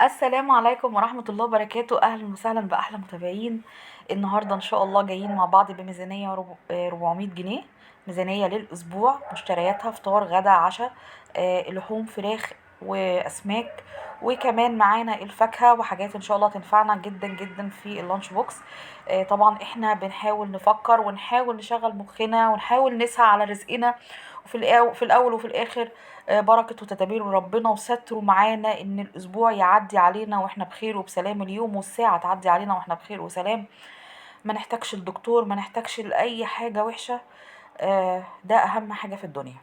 السلام عليكم ورحمة الله وبركاته. أهلا وسهلا بأحلى متابعين. النهاردة إن شاء الله جايين مع بعض بميزانية 400 جنيه. ميزانية للأسبوع، مشترياتها فطار غدا عشاء، لحوم فراخ وأسماك، وكمان معانا الفاكهة وحاجات إن شاء الله تنفعنا جدا جدا في اللانش بوكس. طبعا احنا بنحاول نفكر ونحاول نشغل مخنا ونحاول نسعى على رزقنا، في الأول وفي الآخر بركة وتدابير ربنا وستره معانا ان الاسبوع يعدي علينا واحنا بخير وبسلام، اليوم والساعة تعدي علينا واحنا بخير وسلام، ما نحتاجش الدكتور، ما نحتاجش لأي حاجة وحشة. ده اهم حاجة في الدنيا.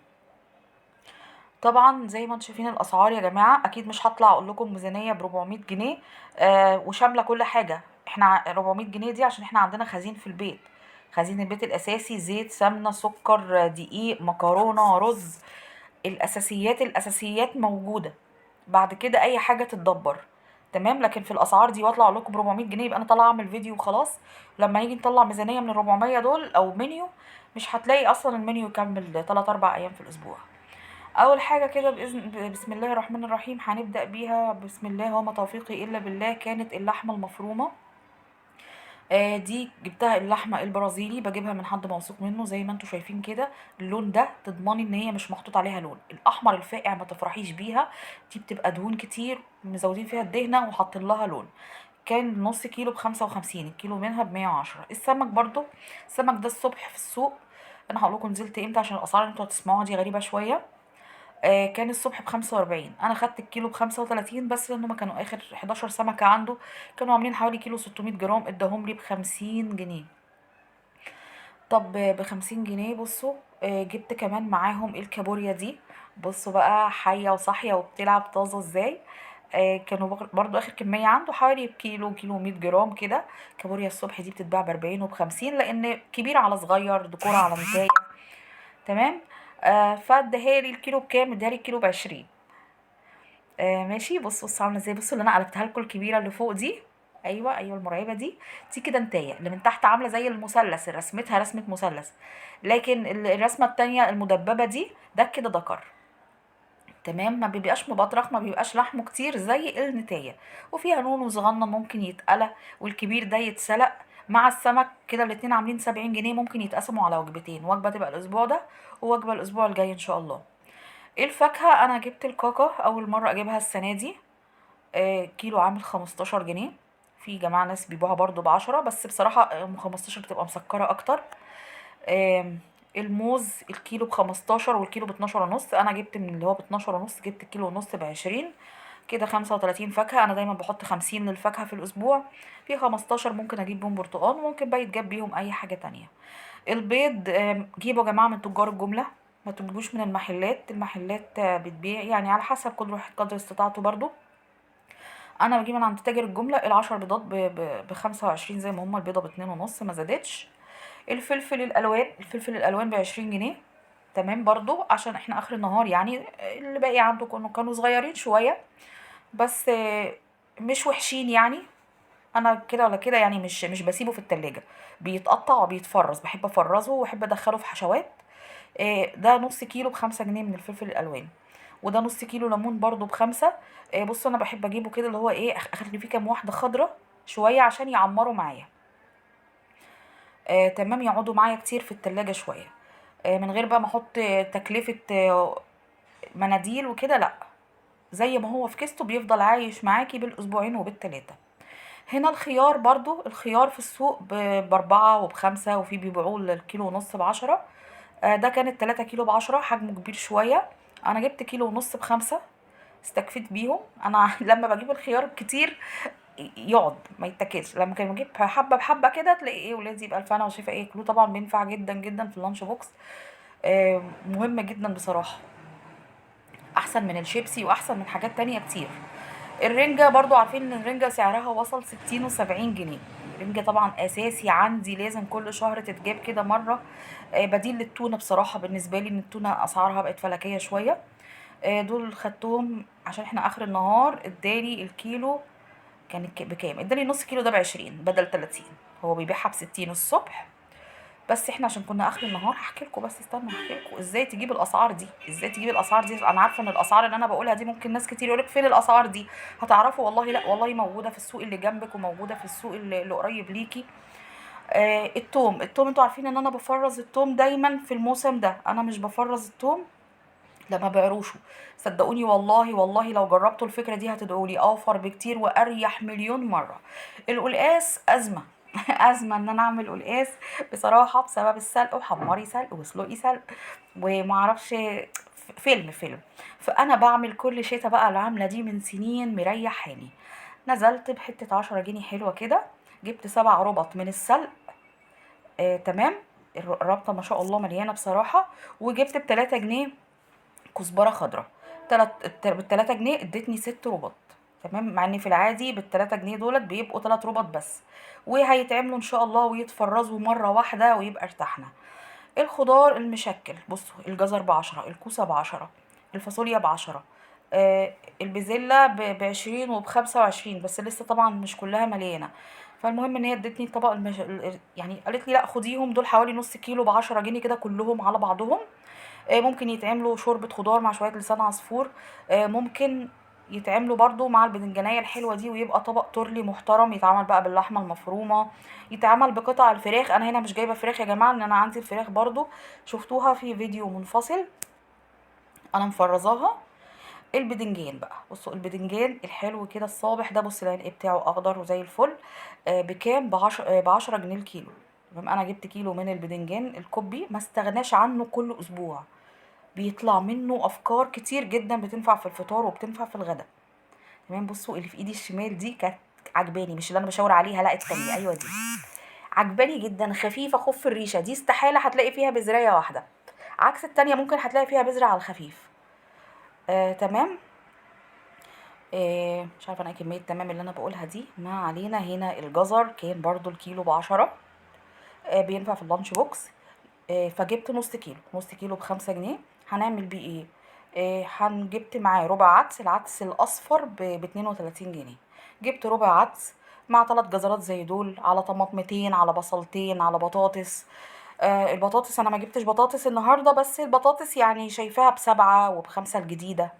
طبعا زي ما انتم شايفين الاسعار يا جماعة، اكيد مش هطلع اقول لكم ميزانية ب 400 جنيه وشاملة كل حاجة. احنا 400 جنيه دي عشان احنا عندنا خزين في البيت، خزين البيت الاساسي زيت سمنة سكر دقيق مكرونة رز. الاساسيات موجوده، بعد كده اي حاجه تتدبر. تمام، لكن في الاسعار دي واطلع اقول لكم ب 400 جنيه يبقى انا طالعه اعمل فيديو وخلاص. لما نيجي نطلع ميزانيه من ال 400 دول او منيو، مش هتلاقي اصلا المنيو يكمل 3 4 ايام في الاسبوع. اول حاجه كده بسم الله الرحمن الرحيم هنبدا بيها. بسم الله وما توفيقي الا بالله. كانت اللحمه المفرومه، دي جبتها اللحمه البرازيلي، بجيبها من حد موثوق منه زي ما انتوا شايفين كده. اللون ده تضمني ان هي مش محطوط عليها لون. الاحمر الفاقع ما تفرحيش بيها، دي بتبقى دهون كتير مزودين فيها الدهنه وحاطين لها لون. كان نص كيلو ب55، الكيلو منها ب110. السمك برضو، السمك ده الصبح في السوق، انا هقول لكم نزلت امتى عشان الاسعار اللي انتوا هتسمعوها دي غريبه شويه. كان الصبح ب45، انا خدت الكيلو ب35 بس لانه ما كانوا اخر 11 سمكه عنده، كانوا عاملين حوالي كيلو 600 جرام، اداهم لي ب50 جنيه. طب ب50 جنيه بصوا، جبت كمان معاهم الكابوريا دي. بصوا بقى حية وصاحية وبتلعب طازة ازاي. كانوا برضو اخر كمية عنده حوالي كيلو 100 جرام كده. كابوريا الصبح دي بتتباع ب40 وب50، لان كبيرة على صغير، دكورة على نتاية. تمام. فادهالي الكيلو بكام؟ ادهالي الكيلو ب20. ماشي. بصوا عامله ازاي، بصوا اللي انا قلبتها لكم الكبيره اللي فوق دي. ايوه المرعبه دي. دي كده نتايه، اللي من تحت عامله زي المثلث، رسمتها رسمه مثلث. لكن الرسمه التانية المدببه دي ده كده دكر. تمام، ما بيبقاش مبطرخ، ما بيبقاش لحمه كتير زي النتايه، وفيها نون صغنن ممكن يتقلى، والكبير ده يتسلق مع السمك كده. الاتنين عاملين 70 جنيه، ممكن يتقسموا على وجبتين، وجبه تبقى الاسبوع ده ووجبه الاسبوع الجاي ان شاء الله. ايه الفاكهه، انا جبت الكاكا اول مره اجيبها السنه دي. كيلو عامل 15 جنيه. في جماعة ناس بيبيعوها برضو ب10، بس بصراحة 15 بتبقى مسكرة أكتر. الموز الكيلو ب15 والكيلو ب12 ونص، أنا جبت من اللي هو ب12 ونص، جبت كيلو ونص ب20. كده 35 فاكهة. أنا دايما بحط 50 للفاكهة في الأسبوع، في 15 ممكن أجيب بيهم برتقال، وممكن بقى يتجاب بيهم أي حاجة تانية. البيض جيبوا يا جماعة من تجار الجملة، ما تجيبوش من المحلات. المحلات بتبيع يعني على حسب كل واحد قدر استطاعته برضو. انا بجيب من عند تاجر الجمله ال10 بيضات ب25، زي ما هما البيضه ب2 ونص، ما زادتش. الفلفل الالوان ب20 جنيه. تمام، برضو عشان احنا اخر النهار يعني، اللي باقي عنده كانوا صغيرين شويه، بس مش وحشين يعني. انا كده ولا كده يعني، مش بسيبه في التلاجة، بيتقطع وبيتفرز، بحب افرزه واحب ادخله في حشوات. ده نص كيلو ب5 جنيه من الفلفل الالوان، وده نص كيلو ليمون برضو ب5. بص انا بحب اجيبه كده اللي هو ايه، اخلي فيه كام واحده خضره شويه عشان يعمروا معايا. تمام، يقعدوا معايا كتير في التلاجة شويه، من غير بقى ما احط تكلفه مناديل وكده، لا. زي ما هو في كيسته بيفضل عايش معاكي بالاسبوعين وبالتلاته. هنا الخيار برضو، الخيار في السوق ب4 وب5، وفي بيبيعوه الكيلو ونص ب10. ده كانت 3 كيلو ب10، حجمه كبير شوية. انا جبت كيلو ونص ب5، استكفيت بيهم انا. لما بجيب الخيار كتير يقعد ما يتاكلش، لما كان بجيب حبه بحبه كده تلاقي ايه ولادي بألف هنا وشفا ايه ياكلوه. طبعا بينفع جدا جدا في اللانش بوكس، مهم جدا بصراحه، احسن من الشيبسي واحسن من حاجات تانية كتير. الرنجة برضو عارفين ان الرنجة سعرها وصل 60 و70 جنيه. الرنجة طبعا اساسي عندي، لازم كل شهر تتجاب كده مرة. بديل للتونة بصراحة، بالنسبة لي ان التونة اسعارها بقت فلكية شوية. دول خدتهم عشان احنا اخر النهار. اداني الكيلو كان بكام؟ اداني نص كيلو ده ب20 بدل 30. هو بيبيعها ب60 الصبح، بس احنا عشان كنا اخر النهار هحكي لكم، بس استنوا هحكي لكم ازاي تجيب الاسعار دي، ازاي تجيب الاسعار دي. انا عارفه ان الاسعار اللي انا بقولها دي ممكن ناس كتير يقولك فين الاسعار دي، هتعرفوا والله لا والله موجوده في السوق اللي جنبك وموجوده في السوق اللي قريب ليكي. التوم انتوا عارفين ان انا بفرز التوم دايما في الموسم ده، انا مش بفرز التوم لما بعروشه. صدقوني والله والله لو جربتوا الفكرة دي هتدعولي، اوفر بكتير واريح مليون مرة. القلقاس ازمة ازمة ان انا اعمل قلقاس بصراحة، بسبب السلق وحمري سلق وسلقي سلق ومعرفش، فيلم. فانا بعمل كل شتا بقى العاملة دي من سنين مريحاني. نزلت بحتة 10 جنيه حلوة كده، جبت 7 ربط من السلق. تمام. الرابطة ما شاء الله مليانة بصراحة. وجبت ب3 جنيه كزبرة خضراء. بال3 جنيه ادتني 6 ربط. تمام، مع ان في العادي بال3 جنيه دولت بيبقوا 3 ربط بس، وهيتعملوا ان شاء الله ويتفرزوا مرة واحدة ويبقى ارتحنا. الخضار المشكل بصوا، الجزر ب10، الكوسة ب10، الفاصوليا ب10، البزلة ب20 وب25، بس لسه طبعا مش كلها مليانة. فالمهم ان هي ادتني طبق يعني قالت لي لا خديهم دول حوالي نص كيلو ب10 جنيه كده كلهم على بعضهم. ممكن يتعملوا شوربة خضار مع شوية لسان عصفور. ممكن يتعملوا برضو مع البدنجانية الحلوة دي ويبقى طبق تورلي محترم، يتعمل بقى باللحمة المفرومة، يتعمل بقطع الفراخ. انا هنا مش جايبة فراخ يا جماعة، لان انا عندي الفراخ برضو شفتوها في فيديو منفصل انا مفرزاها. البدنجان بقى بصوا، البدنجان الحلو كده الصابح ده، بص العلق بتاعه اخضر وزي الفل. بكام؟ ب10 جنيه الكيلو. تمام، انا جبت كيلو من البدنجان الكوبي، ما استغناش عنه كل اسبوع، بيطلع منه افكار كتير جدا بتنفع في الفطار وبتنفع في الغداء. تمام، بصوا اللي في ايدي الشمال دي كانت عجباني، مش اللي انا بشاور عليها، لا التانية، ايوه دي عجباني جدا، خفيفه خف الريشه، دي استحاله هتلاقي فيها بذرايه واحده، عكس التانية ممكن هتلاقي فيها بذره على الخفيف. تمام. مش عارفه انا ايه كميه تمام اللي انا بقولها دي، ما علينا. هنا الجزر كان برضو الكيلو ب10، بينفع في اللانش بوكس. فجبت نص كيلو، نص كيلو ب5 جنيه. هنعمل بيه ايه؟ جبت معاه ربع عدس، العدس الاصفر ب32 جنيه. جبت ربع عدس مع 3 جزرات زي دول، على طماطمتين، على بصلتين، على بطاطس. البطاطس انا ما جبتش بطاطس النهارده، بس البطاطس يعني شايفاها ب7 وب5 الجديده،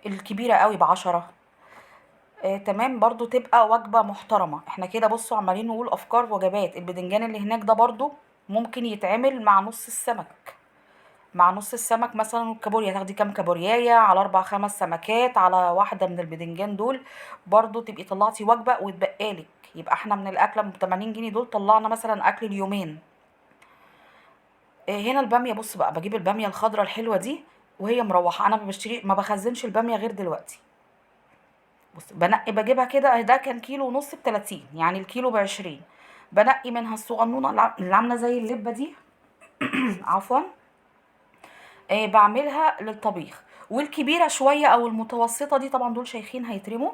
الكبيره قوي ب10. تمام، برضو تبقى وجبة محترمة. احنا كده بصوا عمالين نقول افكار وجبات. البدنجان اللي هناك ده برضو ممكن يتعمل مع نص السمك، مع نص السمك مثلا الكابوريا، تاخدي كام كابورياية على 4 5 سمكات على واحدة من البدنجان دول، برضو تبقي طلعتي وجبة وتبقالك. يبقى احنا من الأكلة ب80 جنيه دول طلعنا مثلا أكل اليومين. هنا البامية، بص بقى بجيب البامية الخضرة الحلوة دي وهي مروحة، أنا ما بخزنش البامية غير دلوقتي. بص بنقي بجيبها كده، ده كان كيلو ونص ب30، يعني الكيلو ب20. بنقي منها الصغنونة اللي عاملة زي اللبة دي عفوا. بعملها للطبيخ. والكبيرة شوية او المتوسطة دي، طبعا دول شيخين هيترموا.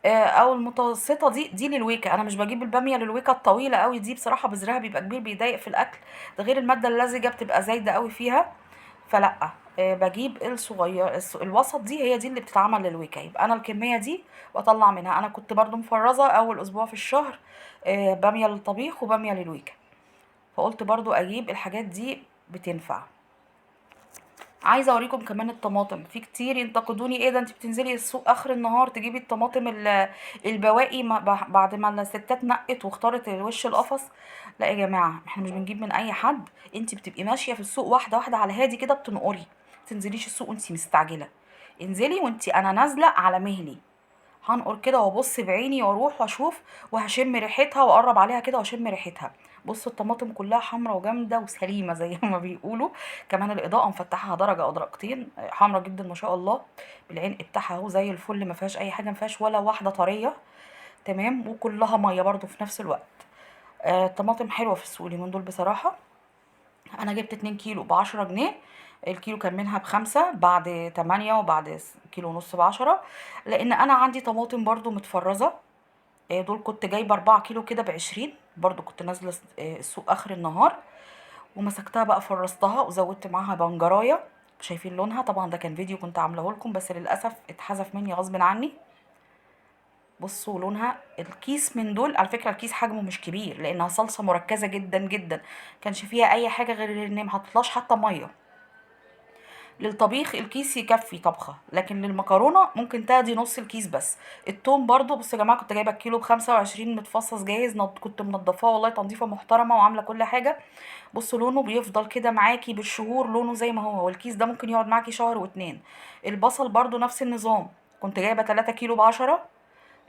او المتوسطة دي للويكا. انا مش بجيب البامية للويكا الطويلة قوي دي، بصراحة بذرها بيبقى كبير بيضايق في الاكل، ده غير المادة اللزجة بتبقى زايدة قوي فيها. فلا، بجيب الصغير الوسط دي، هي دي اللي بتتعمل للويكا. يبقى انا الكمية دي بطلع منها. انا كنت برضو مفرزة اول اسبوع في الشهر بامية للطبيخ وبامية للويكا، فقلت برضو اجيب الحاجات دي بتنفع. عايزه اوريكم كمان الطماطم. في كتير ينتقدوني، ايه ده انت بتنزلي السوق اخر النهار تجيبي الطماطم البواقي بعد ما الستات نقت واختارت الوش القفص؟ لا يا جماعه، احنا مش بنجيب من اي حد. انت بتبقي ماشيه في السوق واحده واحده على هادي كده بتنقري، تنزليش السوق وانت مستعجله. انزلي وانت انا نازله على مهلي، هنقر كده وابص بعيني واروح واشوف وهشم ريحتها واقرب عليها كده واشم ريحتها. بصوا الطماطم كلها حمرا وجامده وسليمه زي ما بيقولوا. كمان الاضاءه مفتحها درجه او درجتين، حمرا جدا ما شاء الله. بالعلق بتاعها اهو زي الفل، ما فيهاش اي حاجه، ما فيهاش ولا واحده طريه. تمام، وكلها ميه برضو في نفس الوقت. الطماطم حلوه في السوق اليومين دول بصراحه. انا جبت 2 كيلو ب10 جنيه. الكيلو كان منها ب5 بعد 8 وبعد كيلو ونص ب10. لان انا عندي طماطم برضو متفرزه. دول كنت جايبه 4 كيلو كده ب20، برضو كنت نازله السوق اخر النهار، ومسكتها بقى فرستها وزودت معاها بنجرايه. شايفين لونها؟ طبعا ده كان فيديو كنت عاملاه لكم، بس للاسف اتحذف مني غصب عني. بصوا لونها، الكيس من دول على فكرة الكيس حجمه مش كبير لانها صلصة مركزة جدا جدا، كانش فيها اي حاجة غير ان ما حطيتلاش حتى مية. للطبيخ الكيس يكفي طبخة، لكن للمكرونة ممكن تاخدي نص الكيس بس. التوم برضو بصوا يا جماعة، كنت جايبة الكيلو ب25 متفصص جاهز، كنت منضفاه والله تنظيفة محترمة وعاملة كل حاجة. بصوا لونه بيفضل كده معاكي بالشهور، لونه زي ما هو، والكيس ده ممكن يقعد معاكي شهر واتنين. البصل برضو نفس النظام، كنت جايبة 3 كيلو ب10،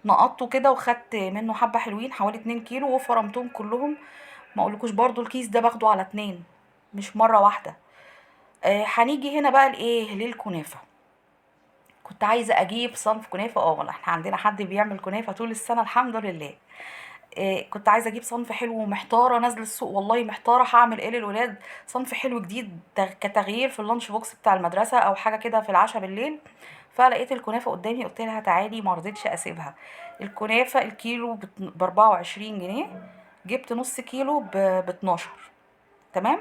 نقطته كده وخدت منه حبة حلوين حوالي 2 كيلو وفرمتهم كلهم. ما اقولكوش برضو الكيس ده باخده على 2 مش مرة واحدة. هنيجي هنا بقى لايه، للكنافة. كنت عايزة اجيب صنف كنافة، والله احنا عندنا حد بيعمل كنافة طول السنة الحمد لله. كنت عايزه اجيب صنف حلو ومحتاره نازله السوق، والله محتاره هعمل ايه للولاد، صنف حلو جديد كتغيير في اللانش بوكس بتاع المدرسه او حاجه كده في العشاء بالليل. فلقيت الكنافه قدامي قلت لها تعالي، ما رضيتش اسيبها. الكنافه الكيلو ب 24 جنيه، جبت نص كيلو ب 12. تمام.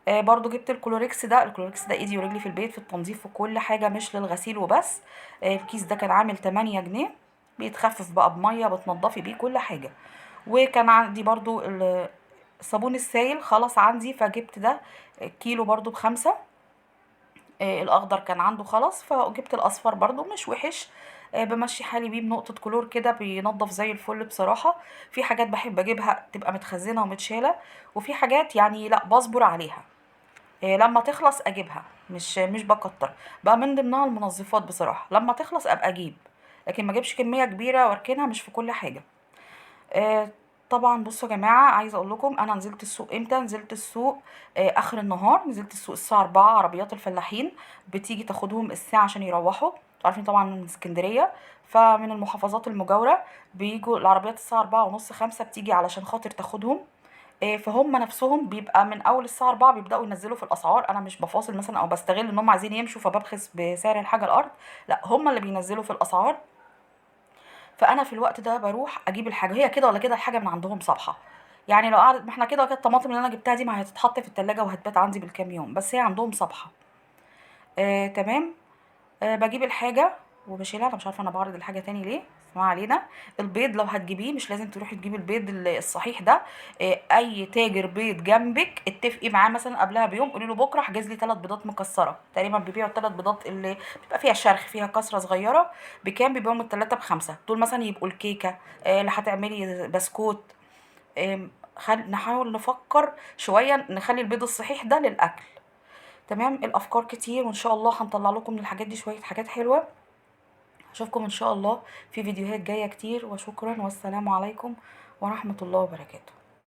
برضو جبت الكلوريكس ده، الكلوريكس ده ايدي ورجلي في البيت في التنظيف وكل حاجه مش للغسيل وبس. الكيس ده كان عامل 8 جنيه، بيتخفف بقى بميه بتنضفي بيه كل حاجه. وكان عندي برضو الصابون السائل خلاص عندي، فجبت ده كيلو برضو ب5. الاخضر كان عنده خلاص، فجبت الاصفر برضو مش وحش. بمشي حالي بيه بنقطة كلور كده بينضف زي الفل بصراحة. في حاجات بحب اجيبها تبقى متخزنة ومتشالة، وفي حاجات يعني لا بصبر عليها. لما تخلص اجيبها، مش بكتر. بقى من ضمنها المنظفات بصراحة، لما تخلص ابقى اجيب، لكن ما اجيبش كمية كبيرة واركنها مش في كل حاجة. آه، طبعا بصوا يا جماعه، عايزه اقول لكم انا نزلت السوق امتى. نزلت السوق اخر النهار، نزلت السوق الساعه 4. عربيات الفلاحين بتيجي تاخدهم الساعه عشان يروحوا، انتوا عارفين طبعا من اسكندريه، فمن المحافظات المجاوره بيجوا العربيات الساعه 4:30 5 بتيجي علشان خاطر تاخدهم. فهم نفسهم بيبقى من اول الساعه 4 بيبداوا ينزلوا في الاسعار، انا مش بفاصل مثلا او بستغل ان هم عايزين يمشوا فببخس بسعر الحاجه الارض، لا هم اللي بينزلوا في الاسعار. فانا في الوقت ده بروح اجيب الحاجه، هي كده ولا كده الحاجه من عندهم صبحه. يعني لو قعدت، ما احنا كده وكده الطماطم اللي انا جبتها دي ما هتتحط في التلاجة وهتبات عندي بالكام يوم، بس هي عندهم صبحه. تمام. بجيب الحاجه وبشيلها، انا مش عارفه انا بعرض الحاجه تاني ليه، بس ما علينا. البيض لو هتجيبيه مش لازم تروحي تجيبي البيض الصحيح ده. اي تاجر بيض جنبك اتفقي معاه مثلا قبلها بيوم، قولي له بكره احجز لي 3 بيضات مكسره، تقريبا بيبيعوا ال3 بيضات اللي بيبقى فيها شرخ فيها كسره صغيره بكام، بيبيعوا التلاته ب5 دول مثلا يبقوا الكيكه اللي هتعملي بسكوت. نحاول نفكر شويه نخلي البيض الصحيح ده للاكل. تمام. الافكار كتير وان شاء الله هنطلع لكم من الحاجات دي شويه حاجات حلوه. اشوفكم ان شاء الله في فيديوهات جايه كتير، وشكرا والسلام عليكم ورحمه الله وبركاته.